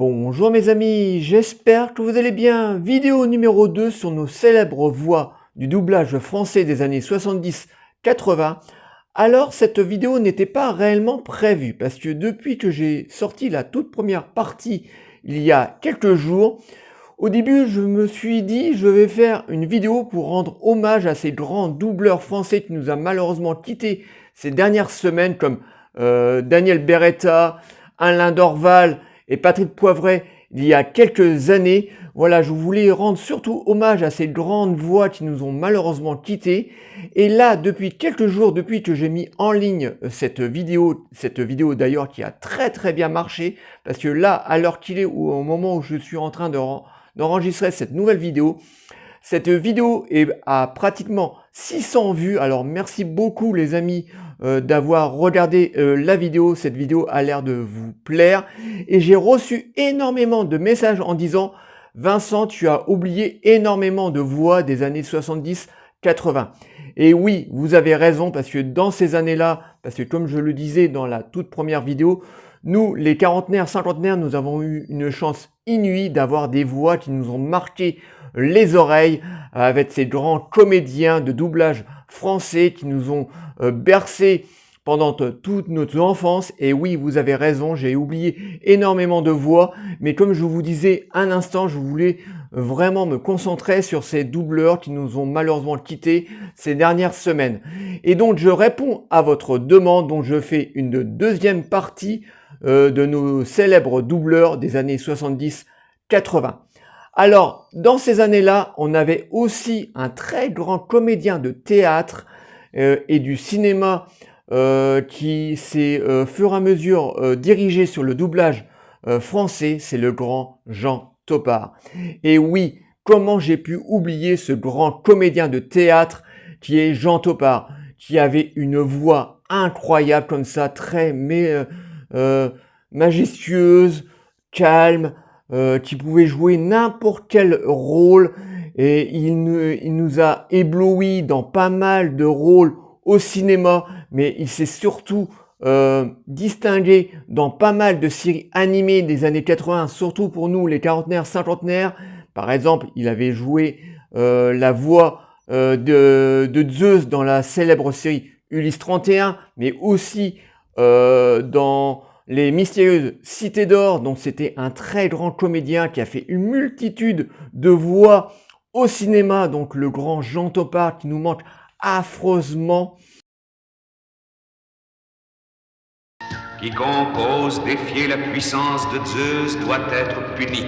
Bonjour mes amis, j'espère que vous allez bien. Vidéo numéro 2 sur nos célèbres voix du doublage français des années 70-80. Alors cette vidéo n'était pas réellement prévue parce que depuis que j'ai sorti la toute première partie il y a quelques jours, au début je me suis dit je vais faire une vidéo pour rendre hommage à ces grands doubleurs français qui nous a malheureusement quittés ces dernières semaines comme Daniel Beretta, Alain Dorval et Patrick Poivret il y a quelques années. Voilà, je voulais rendre surtout hommage à ces grandes voix qui nous ont malheureusement quittés. Et là, depuis quelques jours, depuis que j'ai mis en ligne cette vidéo d'ailleurs qui a très bien marché, parce que là, à l'heure qu'il est, ou au moment où je suis en train d'enregistrer cette nouvelle vidéo, cette vidéo a pratiquement 600 vues. Alors merci beaucoup les amis d'avoir regardé la vidéo. Cette vidéo a l'air de vous plaire. Et j'ai reçu énormément de messages en disant « Vincent, tu as oublié énormément de voix des années 70-80 ». Et oui, vous avez raison parce que dans ces années-là, parce que comme je le disais dans la toute première vidéo, nous, les quarantenaires, cinquantenaires, nous avons eu une chance inouïe d'avoir des voix qui nous ont marqué les oreilles avec ces grands comédiens de doublage français qui nous ont bercé pendant toute notre enfance. Et oui, vous avez raison, j'ai oublié énormément de voix, mais comme je vous disais un instant, je voulais vraiment me concentrer sur ces doubleurs qui nous ont malheureusement quittés ces dernières semaines. Et donc je réponds à votre demande, donc je fais une deuxième partie de nos célèbres doubleurs des années 70-80. Alors, dans ces années-là, on avait aussi un très grand comédien de théâtre et du cinéma qui s'est fur et à mesure dirigé sur le doublage français, c'est le grand Jean Topart. Et oui, comment j'ai pu oublier ce grand comédien de théâtre qui est Jean Topart, qui avait une voix incroyable comme ça, très majestueuse, calme, qui pouvait jouer n'importe quel rôle et il nous a éblouis dans pas mal de rôles au cinéma, mais il s'est surtout distingué dans pas mal de séries animées des années 80, surtout pour nous les quarantenaires, cinquantenaires. Par exemple, il avait joué la voix de Zeus dans la célèbre série Ulysse 31, mais aussi dans Les Mystérieuses Cités d'Or, donc c'était un très grand comédien qui a fait une multitude de voix au cinéma, donc le grand Jean Topart qui nous manque affreusement. Quiconque ose défier la puissance de Zeus doit être puni.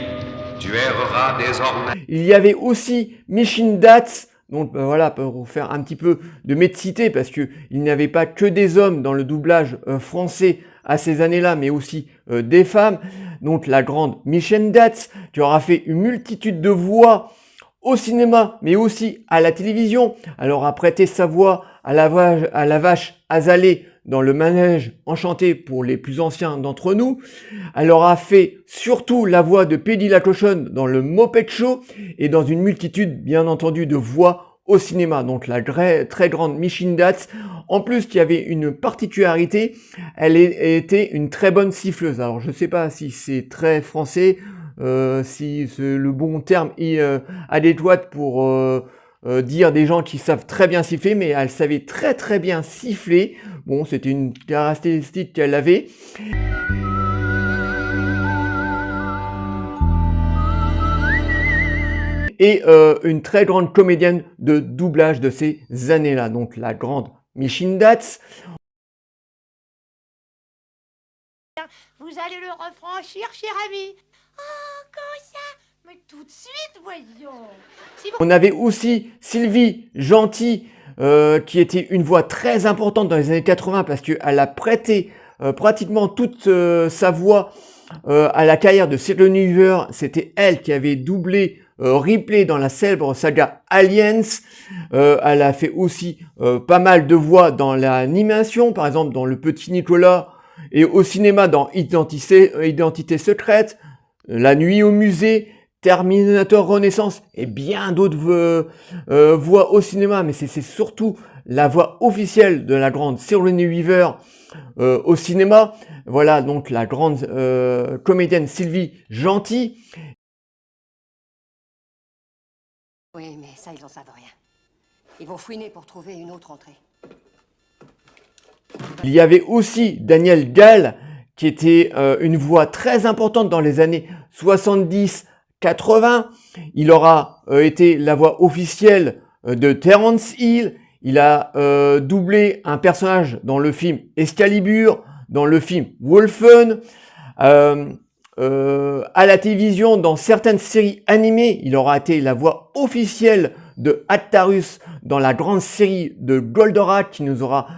Tu erreras désormais. Il y avait aussi Michindatz, donc voilà, pour faire un petit peu de médecité, parce qu'il n'y avait pas que des hommes dans le doublage français à ces années-là, mais aussi des femmes. Donc la grande Michindatz, qui aura fait une multitude de voix au cinéma, mais aussi à la télévision. Alors a prêté sa voix à la vache Azalée dans le Manège Enchanté pour les plus anciens d'entre nous. Elle aura fait surtout la voix de Pédi la cochonne dans le Muppet Show et dans une multitude, bien entendu, de voix au cinéma. Donc la très grande Michindatz, en plus qui avait une particularité, elle était une très bonne siffleuse. Alors je ne sais pas si c'est très français, si c'est le bon terme adéquat pour dire des gens qui savent très bien siffler, mais elle savait très bien siffler. Bon, c'était une caractéristique qu'elle avait. Et une très grande comédienne de doublage de ces années-là, donc la grande Michindatz. Vous allez le refranchir, cher ami. Oh, comment ça? Mais tout de suite, voyons. Si vous... On avait aussi Sylvie Gentil, qui était une voix très importante dans les années 80 parce qu'elle a prêté pratiquement toute sa voix à la carrière de Sigourney Weaver. C'était elle qui avait doublé Ripley dans la célèbre saga Aliens. Elle a fait aussi pas mal de voix dans l'animation, par exemple dans Le Petit Nicolas, et au cinéma dans Identité secrète, La Nuit au musée, Terminator Renaissance et bien d'autres voix au cinéma, mais c'est surtout la voix officielle de la grande Sigourney Weaver au cinéma. Voilà donc la grande comédienne Sylvie Gentil. Oui, mais ça, ils en savent rien. Ils vont fouiner pour trouver une autre entrée. Il y avait aussi Daniel Gall, qui était une voix très importante dans les années 70-80. Il aura été la voix officielle de Terence Hill. Il a doublé un personnage dans le film Excalibur, dans le film Wolfen. À la télévision, dans certaines séries animées, il aura été la voix officielle de Attarus dans la grande série de Goldorak qui nous aura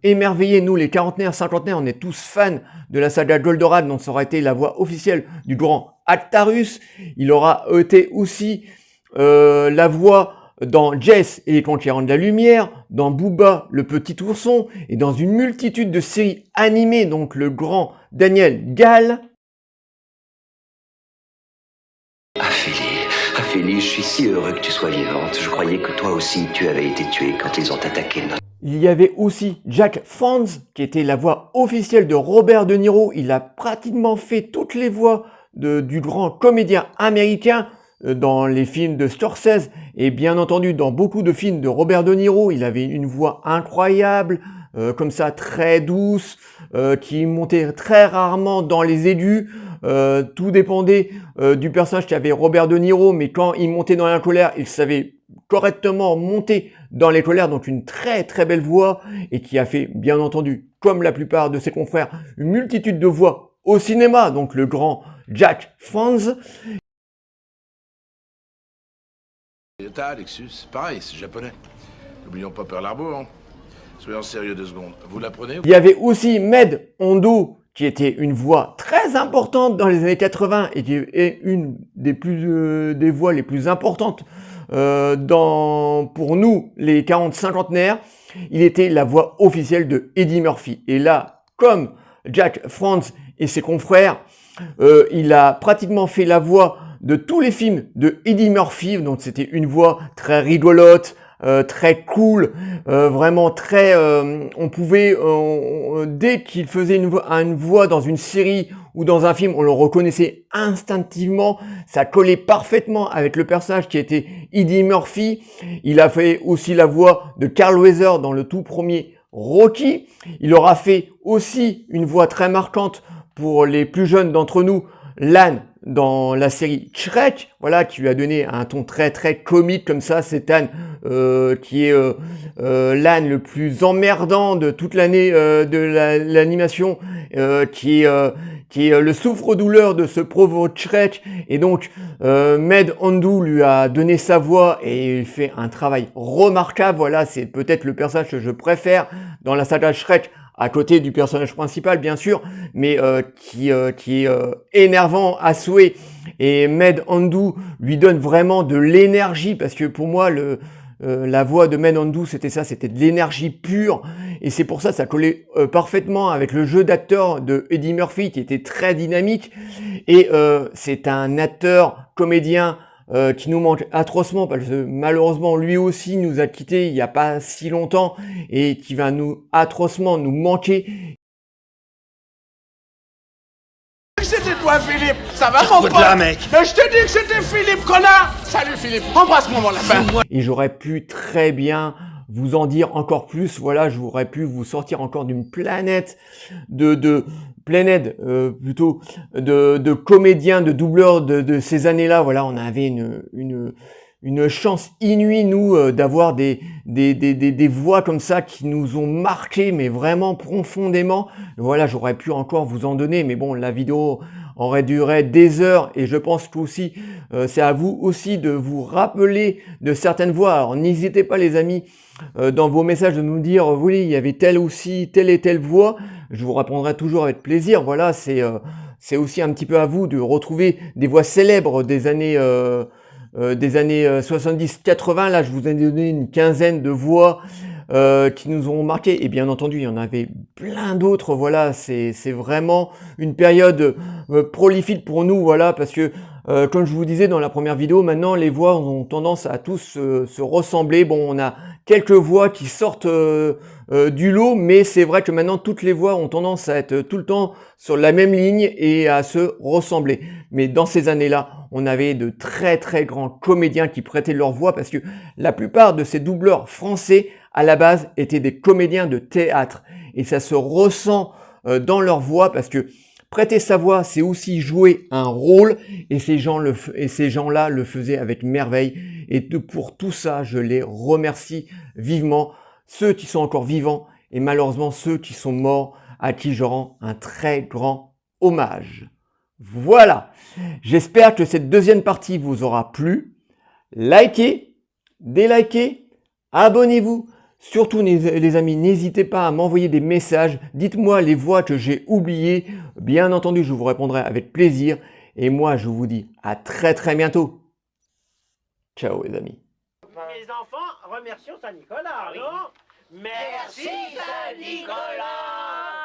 émerveillé, nous les quarantenaires, cinquantenaires, on est tous fans de la saga Goldorak, donc ça aura été la voix officielle du grand Attarus. Il aura été aussi la voix dans Jess et les Conquérants de la Lumière, dans Booba le Petit Ourson, et dans une multitude de séries animées, donc le grand Daniel Gall. Ophélie, je suis si heureux que tu sois vivante. Je croyais que toi aussi tu avais été tuée quand ils ont attaqué notre... Il y avait aussi Jack Franz, qui était la voix officielle de Robert De Niro. Il a pratiquement fait toutes les voix du grand comédien américain dans les films de Scorsese et bien entendu dans beaucoup de films de Robert De Niro. Il avait une voix incroyable, comme ça très douce, qui montait très rarement dans les aigus. Tout dépendait du personnage qu'avait Robert De Niro, mais quand il montait dans la colère, il savait correctement monter dans les colères, donc une très très belle voix, et qui a fait, bien entendu, comme la plupart de ses confrères, une multitude de voix au cinéma, donc le grand Jack Franz. Toyota, Lexus, c'est pareil, c'est japonais. N'oublions pas Pearl Harbor, hein. Soyons sérieux 2 secondes. Vous l'apprenez? Il y avait aussi Med Hondo, qui était une voix très importante dans les années 80 et qui est une des voix les plus importantes pour nous, les 40-50naires. Il était la voix officielle de Eddie Murphy. Et là, comme Jack Franz et ses confrères, il a pratiquement fait la voix de tous les films de Eddie Murphy. Donc c'était une voix très rigolote, très cool, vraiment très... on pouvait, dès qu'il faisait une voix dans une série ou dans un film, on le reconnaissait instinctivement. Ça collait parfaitement avec le personnage qui était Eddie Murphy. Il a fait aussi la voix de Carl Weathers dans le tout premier Rocky. Il aura fait aussi une voix très marquante pour les plus jeunes d'entre nous, Lan dans la série Shrek, voilà, qui lui a donné un ton très très comique comme ça. C'est Lan qui est l'âne le plus emmerdant de toute l'année de l'animation, qui est le souffre-douleur de ce pauvre Shrek. Et donc Med Hondo lui a donné sa voix et il fait un travail remarquable. Voilà, c'est peut-être le personnage que je préfère dans la saga Shrek, à côté du personnage principal bien sûr, mais qui est énervant à souhait. Et Med Hondo lui donne vraiment de l'énergie, parce que pour moi la voix de Med Hondo c'était ça, c'était de l'énergie pure, et c'est pour ça ça collait parfaitement avec le jeu d'acteur de Eddie Murphy qui était très dynamique. Et c'est un acteur comédien qui nous manque atrocement, parce que malheureusement lui aussi nous a quittés il n'y a pas si longtemps et qui va atrocement nous manquer. C'était toi, Philippe. Ça va, mon pote? mec. Mais je te dis que c'était Philippe, connard. Salut, Philippe. Embrasse-moi, mon lapin. Et j'aurais pu très bien vous en dire encore plus. Voilà, j'aurais pu vous sortir encore d'une planète de comédiens, de doubleurs de ces années-là. Voilà, on avait une chance inouïe, nous, d'avoir des voix comme ça qui nous ont marqué, mais vraiment profondément. Voilà, j'aurais pu encore vous en donner, mais bon, la vidéo aurait duré des heures, et je pense qu'aussi, c'est à vous aussi de vous rappeler de certaines voix. Alors, n'hésitez pas, les amis, dans vos messages, de nous dire, oui, il y avait telle et telle voix. Je vous répondrai toujours avec plaisir. Voilà, c'est aussi un petit peu à vous de retrouver des voix célèbres des années 70-80. Là, je vous ai donné une quinzaine de voix qui nous ont marqué, et bien entendu il y en avait plein d'autres. Voilà, c'est vraiment une période prolifique pour nous, voilà, parce que Comme je vous disais dans la première vidéo, maintenant les voix ont tendance à tous se ressembler. Bon, on a quelques voix qui sortent du lot, mais c'est vrai que maintenant toutes les voix ont tendance à être tout le temps sur la même ligne et à se ressembler. Mais dans ces années-là, on avait de très très grands comédiens qui prêtaient leur voix parce que la plupart de ces doubleurs français à la base étaient des comédiens de théâtre et ça se ressent dans leur voix parce que prêter sa voix, c'est aussi jouer un rôle et ces gens-là le faisaient avec merveille. Et pour tout ça, je les remercie vivement. Ceux qui sont encore vivants et malheureusement ceux qui sont morts, à qui je rends un très grand hommage. Voilà, j'espère que cette deuxième partie vous aura plu. Likez, délikez, abonnez-vous. Surtout les amis, n'hésitez pas à m'envoyer des messages. Dites-moi les voix que j'ai oubliées. Bien entendu, je vous répondrai avec plaisir. Et moi, je vous dis à très très bientôt. Ciao les amis. Les enfants, remercions Saint-Nicolas, non? Merci Saint-Nicolas.